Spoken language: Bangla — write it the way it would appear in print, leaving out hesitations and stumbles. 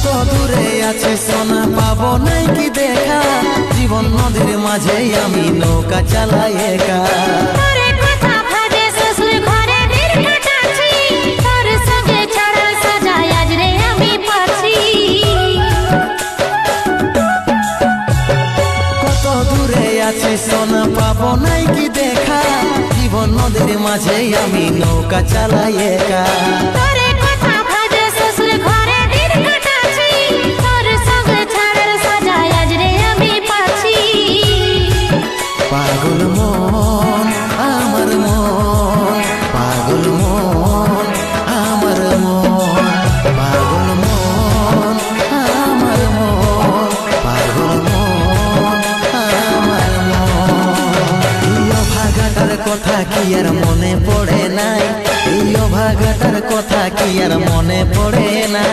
কত দূরে আছে সোনা পাবো নাই কি দেখা, জীবন নদীর মাঝে আমি নৌকা চালাই একা। কত দূরে আছে সোনা পাবো নাই কি দেখা, জীবন নদীর মাঝে আমি নৌকা চালাই একা। পাগল মন আমার মন, পাগল মন আমার মন, পাগল মন আমার মন, পাগল মন আমার মন। এই অভাগাটার কথা কি আর মনে পড়ে নাই, এই অভাগাটার কথা কি আর মনে পড়ে না।